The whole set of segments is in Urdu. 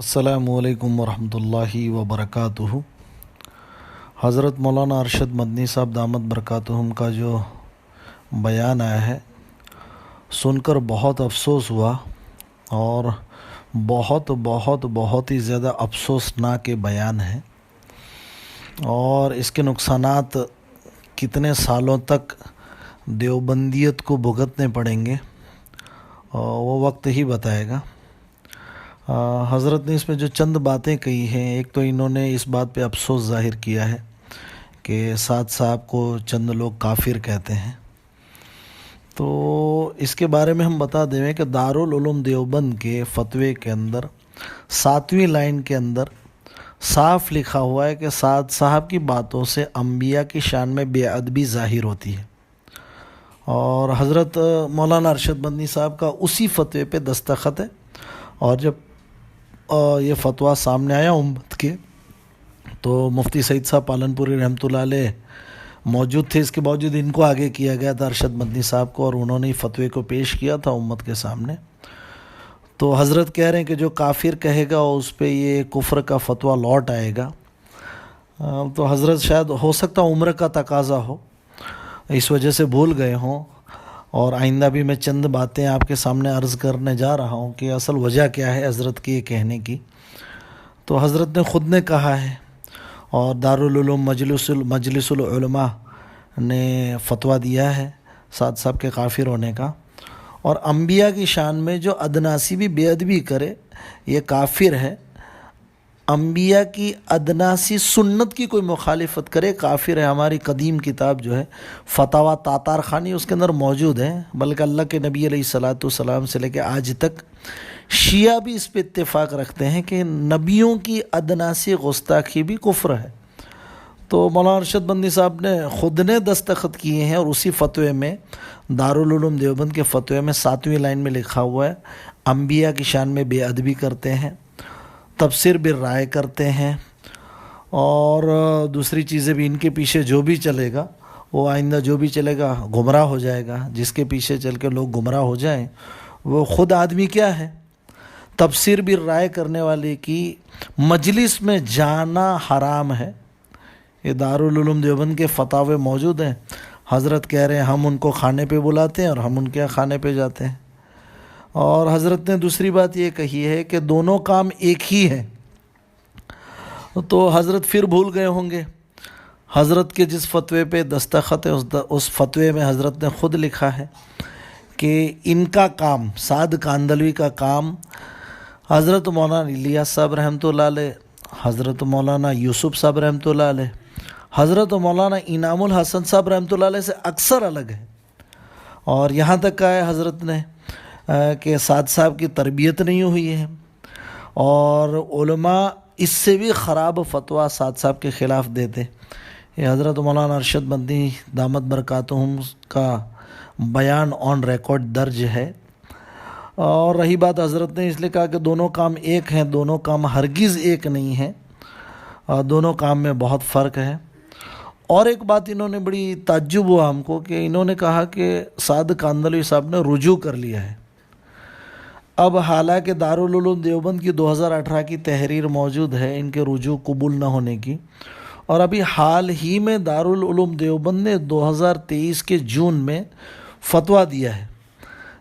السلام علیکم ورحمۃ اللہ وبرکاتہ۔ حضرت مولانا ارشد مدنی صاحب دامت برکاتہم کا جو بیان آیا ہے سن کر بہت افسوس ہوا، اور بہت ہی زیادہ افسوسناک بیان ہے، اور اس کے نقصانات کتنے سالوں تک دیوبندیت کو بھگتنے پڑیں گے وہ وقت ہی بتائے گا۔ حضرت نے اس میں جو چند باتیں کہی ہیں، ایک تو انہوں نے اس بات پہ افسوس ظاہر کیا ہے کہ سعد صاحب کو چند لوگ کافر کہتے ہیں۔ تو اس کے بارے میں ہم بتا دیں کہ دارالعلوم دیوبند کے فتوے کے اندر 7ویں لائن کے اندر صاف لکھا ہوا ہے کہ سعد صاحب کی باتوں سے انبیاء کی شان میں بے ادبی ظاہر ہوتی ہے، اور حضرت مولانا ارشد مدنی صاحب کا اسی فتوے پہ دستخط ہے۔ اور جب یہ فتویٰ سامنے آیا امت کے، تو مفتی سعید صاحب پالنپوری رحمۃ اللہ علیہ موجود تھے، اس کے باوجود ان کو آگے کیا گیا تھا ارشد مدنی صاحب کو، اور انہوں نے فتوے کو پیش کیا تھا امت کے سامنے۔ تو حضرت کہہ رہے ہیں کہ جو کافر کہے گا اس پہ یہ کفر کا فتویٰ لوٹ آئے گا۔ تو حضرت شاید ہو سکتا عمر کا تقاضا ہو، اس وجہ سے بھول گئے ہوں، اور آئندہ بھی میں چند باتیں آپ کے سامنے عرض کرنے جا رہا ہوں کہ اصل وجہ کیا ہے حضرت کی یہ کہنے کی۔ تو حضرت نے خود نے کہا ہے، اور دارالعلوم مجلس العلماء نے فتویٰ دیا ہے سعد صاحب کے کافر ہونے کا، اور انبیاء کی شان میں جو ادناسی بھی بے ادبی کرے یہ کافر ہے۔ انبیاء کی ادناسی سنت کی کوئی مخالفت کرے کافر ہے۔ ہماری قدیم کتاب جو ہے فتاویٰ تاتار خانی، اس کے اندر موجود ہے، بلکہ اللہ کے نبی علیہ الصلاۃ والسلام سے لے کے آج تک شیعہ بھی اس پہ اتفاق رکھتے ہیں کہ نبیوں کی ادناسی گستاخی بھی کفر ہے۔ تو مولانا ارشد مدنی صاحب نے خود نے دستخط کیے ہیں، اور اسی فتوے میں دارالعلوم دیوبند کے فتوے میں 7ویں لائن میں لکھا ہوا ہے انبیاء کی شان میں بے ادبی کرتے ہیں، تفسیر بالرائے کرتے ہیں، اور دوسری چیزیں بھی ان کے پیچھے جو بھی چلے گا وہ آئندہ جو بھی چلے گا گمراہ ہو جائے گا۔ جس کے پیچھے چل کے لوگ گمراہ ہو جائیں وہ خود آدمی کیا ہے؟ تفسیر بالرائے کرنے والے کی مجلس میں جانا حرام ہے۔ یہ دارالعلوم دیوبند کے فتاوے موجود ہیں۔ حضرت کہہ رہے ہیں ہم ان کو کھانے پہ بلاتے ہیں اور ہم ان کے کھانے پہ جاتے ہیں۔ اور حضرت نے دوسری بات یہ کہی ہے کہ دونوں کام ایک ہی ہیں۔ تو حضرت پھر بھول گئے ہوں گے، حضرت کے جس فتوے پہ دستخط ہے اس فتوے میں حضرت نے خود لکھا ہے کہ ان کا کام، سعد کاندلوی کا کام، حضرت مولانا الیاس صاحب رحمۃ اللہ علیہ، حضرت مولانا یوسف صاحب رحمۃ اللہ علیہ، حضرت مولانا انعام الحسن صاحب رحمۃ اللہ علیہ سے اکثر الگ ہے۔ اور یہاں تک کہا ہے حضرت نے کہ سعد صاحب کی تربیت نہیں ہوئی ہے، اور علماء اس سے بھی خراب فتویٰ سعد صاحب کے خلاف دیتے۔ یہ حضرت مولانا ارشد مدنی دامت برکاتہم کا بیان آن ریکارڈ درج ہے۔ اور رہی بات، حضرت نے اس لیے کہا کہ دونوں کام ایک ہیں، دونوں کام ہرگز ایک نہیں ہیں، دونوں کام میں بہت فرق ہے۔ اور ایک بات انہوں نے بڑی تعجب ہوا ہم کو کہ انہوں نے کہا کہ سعد کاندلوی صاحب نے رجوع کر لیا ہے۔ اب حالانکہ دارالعلوم دیوبند کی 2018 کی تحریر موجود ہے ان کے رجوع قبول نہ ہونے کی، اور ابھی حال ہی میں دارالعلوم دیوبند نے 2023 کے جون میں فتویٰ دیا ہے،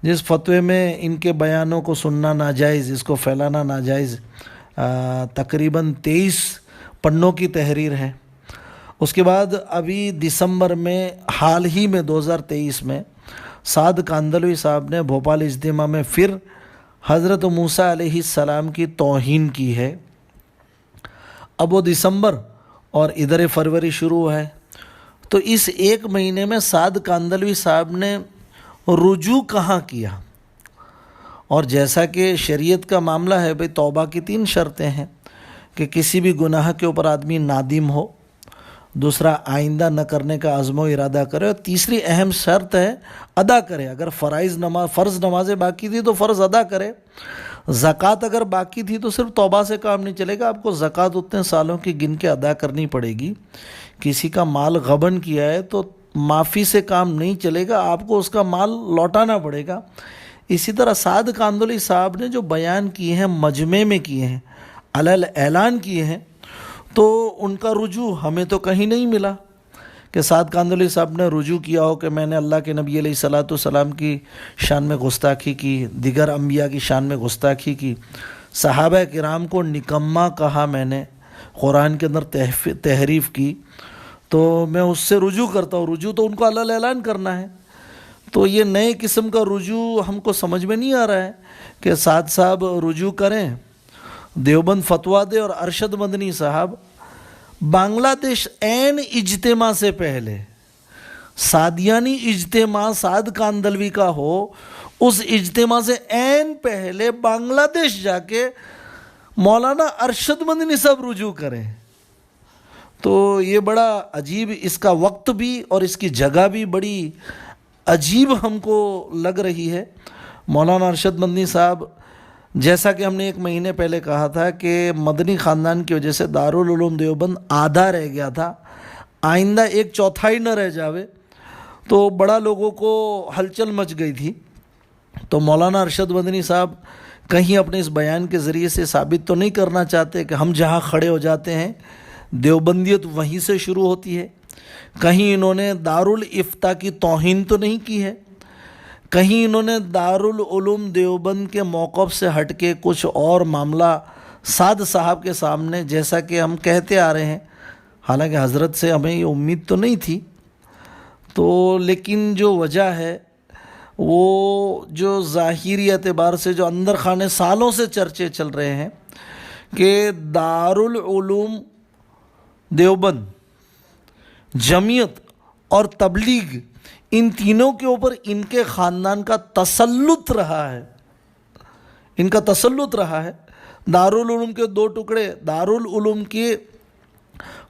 جس فتوے میں ان کے بیانوں کو سننا ناجائز، اس کو پھیلانا ناجائز، تقریباً 23 پنوں کی تحریر ہے۔ اس کے بعد ابھی دسمبر میں حال ہی میں 2023 میں سعد کاندلوی صاحب نے بھوپال اجتماع میں پھر حضرت موسیٰ علیہ السلام کی توہین کی ہے۔ اب وہ دسمبر اور ادھر فروری شروع ہے، تو اس ایک مہینے میں سعد کاندلوی صاحب نے رجوع کہاں کیا؟ اور جیسا کہ شریعت کا معاملہ ہے بھئی، توبہ کی 3 شرطیں ہیں کہ کسی بھی گناہ کے اوپر آدمی نادم ہو، دوسرا آئندہ نہ کرنے کا عزم و ارادہ کرے، اور تیسری اہم شرط ہے ادا کرے۔ اگر فرض نمازیں باقی تھی تو فرض ادا کرے، زکوٰۃ اگر باقی تھی تو صرف توبہ سے کام نہیں چلے گا، آپ کو زکوٰۃ اتنے سالوں کی گن کے ادا کرنی پڑے گی۔ کسی کا مال غبن کیا ہے تو معافی سے کام نہیں چلے گا، آپ کو اس کا مال لوٹانا پڑے گا۔ اسی طرح سعد کاندلوی صاحب نے جو بیان کیے ہیں مجمع میں کیے ہیں، علل اعلان کیے ہیں، تو ان کا رجوع ہمیں تو کہیں نہیں ملا کہ سعد کاندھلوی صاحب نے رجوع کیا ہو کہ میں نے اللہ کے نبی علیہ الصلاۃ والسلام کی شان میں گستاخی کی، دیگر انبیاء کی شان میں گستاخی کی، صحابہ کرام کو نکما کہا، میں نے قرآن کے اندر تحریف کی، تو میں اس سے رجوع کرتا ہوں۔ رجوع تو ان کو علل اعلان کرنا ہے۔ تو یہ نئے قسم کا رجوع ہم کو سمجھ میں نہیں آ رہا ہے کہ سعد صاحب رجوع کریں، دیوبند فتویٰ دے، اور ارشد مدنی صاحب بنگلہ دیش عین اجتماع سے پہلے، سعدیانی اجتماع سعد کاندھلوی کا ہو، اس اجتماع سے عین پہلے بنگلہ دیش جا کے مولانا ارشد مدنی صاحب رجوع کریں، تو یہ بڑا عجیب، اس کا وقت بھی اور اس کی جگہ بھی بڑی عجیب ہم کو لگ رہی ہے۔ مولانا ارشد مدنی صاحب، جیسا کہ ہم نے 1 مہینے پہلے کہا تھا کہ مدنی خاندان کی وجہ سے دارالعلوم دیوبند آدھا رہ گیا تھا، آئندہ 1/4 نہ رہ جاوے، تو بڑا لوگوں کو ہلچل مچ گئی تھی۔ تو مولانا ارشد مدنی صاحب کہیں اپنے اس بیان کے ذریعے سے ثابت تو نہیں کرنا چاہتے کہ ہم جہاں کھڑے ہو جاتے ہیں دیوبندیت وہیں سے شروع ہوتی ہے، کہیں انہوں نے دارالافتاء کی توہین تو نہیں کی ہے، کہیں انہوں نے دارالعلوم دیوبند کے موقف سے ہٹ کے کچھ اور معاملہ سعد صاحب کے سامنے، جیسا کہ ہم کہتے آ رہے ہیں، حالانکہ حضرت سے ہمیں یہ امید تو نہیں تھی، تو لیکن جو وجہ ہے وہ جو ظاہری اعتبار سے جو اندر خانے سالوں سے چرچے چل رہے ہیں کہ دارالعلوم دیوبند، جمعیت اور تبلیغ، ان تینوں کے اوپر ان کے خاندان کا تسلط رہا ہے، ان کا تسلط رہا ہے۔ دارالعلوم کے 2 ٹکڑے، دارالعلوم کے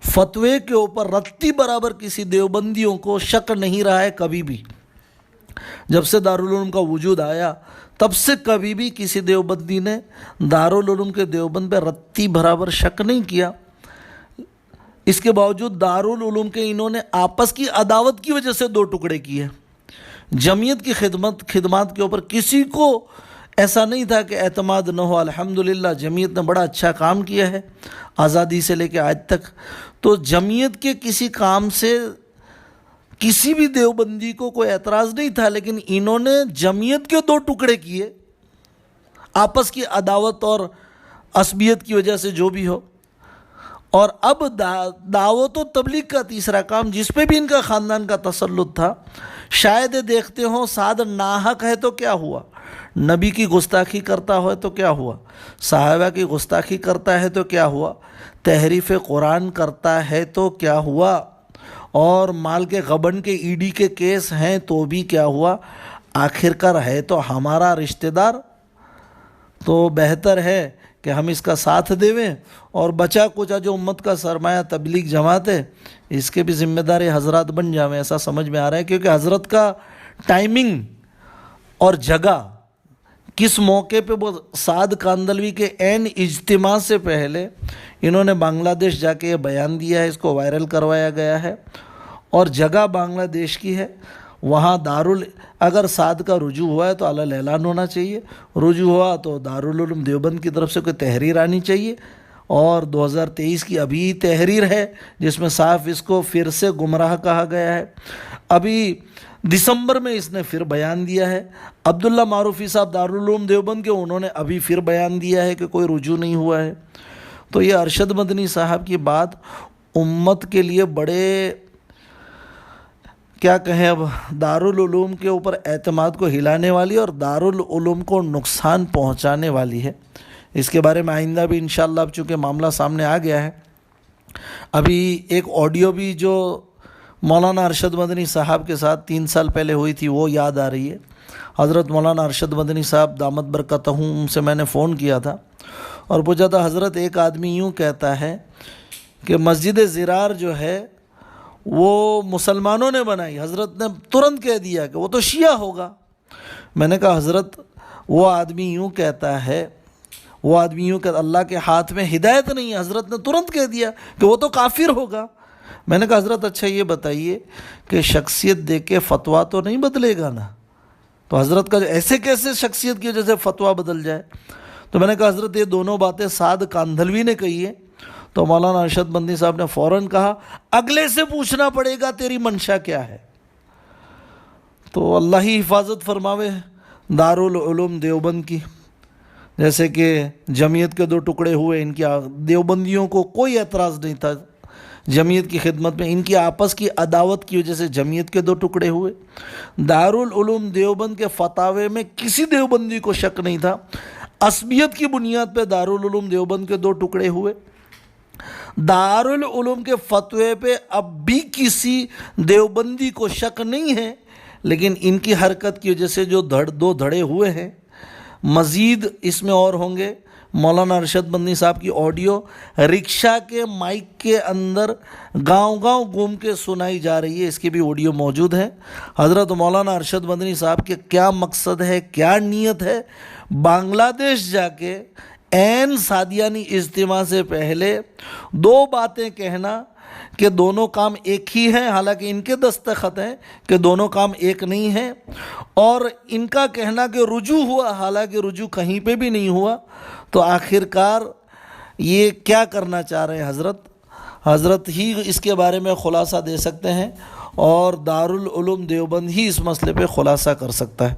فتوے کے اوپر رتی برابر کسی دیوبندیوں کو شک نہیں رہا ہے کبھی بھی۔ جب سے دارالعلوم کا وجود آیا تب سے کبھی بھی کسی دیوبندی نے دارالعلوم کے دیوبند پہ رتی برابر شک نہیں کیا۔ اس کے باوجود دارالعلوم کے انہوں نے آپس کی عداوت کی وجہ سے 2 ٹکڑے کیے۔ جمعیت کی خدمات کے اوپر کسی کو ایسا نہیں تھا کہ اعتماد نہ ہو۔ الحمدللہ جمعیت نے بڑا اچھا کام کیا ہے آزادی سے لے کے آج تک۔ تو جمعیت کے کسی کام سے کسی بھی دیوبندی کو کوئی اعتراض نہیں تھا، لیکن انہوں نے جمعیت کے 2 ٹکڑے کیے، آپس کی عداوت اور عصبیت کی وجہ سے جو بھی ہو۔ اور اب دعوت و تبلیغ کا تیسرا کام، جس پہ بھی ان کا خاندان کا تسلط تھا، شاید دیکھتے ہوں سعد ناحق ہے تو کیا ہوا، نبی کی گستاخی کرتا ہو تو کیا ہوا، صحابہ کی گستاخی کرتا ہے تو کیا ہوا، تحریف قرآن کرتا ہے تو کیا ہوا، اور مال کے غبن کے ED کے کیس ہیں تو بھی کیا ہوا، آخر کار ہے تو ہمارا رشتہ دار، تو بہتر ہے کہ ہم اس کا ساتھ دیویں، اور بچا کچا جو امت کا سرمایہ تبلیغ جماعت ہے اس کے بھی ذمہ دار حضرات بن جاویں، ایسا سمجھ میں آ رہا ہے۔ کیونکہ حضرت کا ٹائمنگ اور جگہ کس موقع پہ، وہ سعد کاندھلوی کے عین اجتماع سے پہلے انہوں نے بنگلہ دیش جا کے یہ بیان دیا ہے، اس کو وائرل کروایا گیا ہے، اور جگہ بنگلہ دیش کی ہے، وہاں اگر سعد کا رجوع ہوا ہے تو علل اعلان ہونا چاہیے، رجوع ہوا تو دارالعلوم دیوبند کی طرف سے کوئی تحریر آنی چاہیے، اور 2023 کی ابھی تحریر ہے جس میں صاف اس کو پھر سے گمراہ کہا گیا ہے۔ ابھی دسمبر میں اس نے پھر بیان دیا ہے، عبداللہ معروفی صاحب دارالعلوم دیوبند کے، انہوں نے ابھی پھر بیان دیا ہے کہ کوئی رجوع نہیں ہوا ہے۔ تو یہ ارشد مدنی صاحب کی بات امت کے لیے بڑے، کیا کہیں، اب دارالعلوم کے اوپر اعتماد کو ہلانے والی اور دارالعلوم کو نقصان پہنچانے والی ہے۔ اس کے بارے میں آئندہ بھی انشاءاللہ، اب چونکہ معاملہ سامنے آ گیا ہے، ابھی ایک آڈیو بھی جو مولانا ارشد مدنی صاحب کے ساتھ 3 سال پہلے ہوئی تھی وہ یاد آ رہی ہے۔ حضرت مولانا ارشد مدنی صاحب دامت برکتہم سے میں نے فون کیا تھا اور پوچھا تھا، حضرت ایک آدمی یوں کہتا ہے کہ مسجد زرار جو ہے وہ مسلمانوں نے بنائی، حضرت نے ترنت کہہ دیا کہ وہ تو شیعہ ہوگا۔ میں نے کہا حضرت وہ آدمی یوں کہتا ہے، وہ آدمی یوں کہ اللہ کے ہاتھ میں ہدایت نہیں ہے، حضرت نے ترنت کہہ دیا کہ وہ تو کافر ہوگا۔ میں نے کہا حضرت اچھا یہ بتائیے کہ شخصیت دیکھ کے فتویٰ تو نہیں بدلے گا نا؟ تو حضرت کا ایسے کیسے شخصیت کی وجہ سے فتویٰ بدل جائے؟ تو میں نے کہا حضرت یہ دونوں باتیں سعد کاندھلوی نے کہی ہے. تو مولانا ارشد مدنی صاحب نے فوراً کہا اگلے سے پوچھنا پڑے گا تیری منشا کیا ہے. تو اللہ ہی حفاظت فرماوے دارالعلوم دیوبند کی. جیسے کہ جمعیت کے 2 ٹکڑے ہوئے، ان کی دیوبندیوں کو کوئی اعتراض نہیں تھا جمعیت کی خدمت میں، ان کی آپس کی عداوت کی وجہ سے جمعیت کے 2 ٹکڑے ہوئے. دارالعلوم دیوبند کے فتاوے میں کسی دیوبندی کو شک نہیں تھا. عصبیت کی بنیاد پہ دارالعلوم دیوبند کے 2 ٹکڑے ہوئے. دارالعلوم کے فتوے پہ اب بھی کسی دیوبندی کو شک نہیں ہے، لیکن ان کی حرکت کی وجہ سے جو 2 دھڑے ہوئے ہیں. مزید اس میں اور ہوں گے. مولانا ارشد مدنی صاحب کی آڈیو رکشہ کے مائک کے اندر گاؤں گاؤں گھوم کے سنائی جا رہی ہے، اس کی بھی آڈیو موجود ہے. حضرت مولانا ارشد مدنی صاحب کے کیا مقصد ہے، کیا نیت ہے، بنگلہ دیش جا کے عین سادیانی اجتماع سے پہلے 2 باتیں کہنا کہ دونوں کام ایک ہی ہیں، حالانکہ ان کے دستخط ہیں کہ دونوں کام ایک نہیں ہیں، اور ان کا کہنا کہ رجوع ہوا، حالانکہ رجوع کہیں پہ بھی نہیں ہوا. تو آخرکار یہ کیا کرنا چاہ رہے ہیں حضرت ہی اس کے بارے میں خلاصہ دے سکتے ہیں، اور دارالعلوم دیوبند ہی اس مسئلے پہ خلاصہ کر سکتا ہے.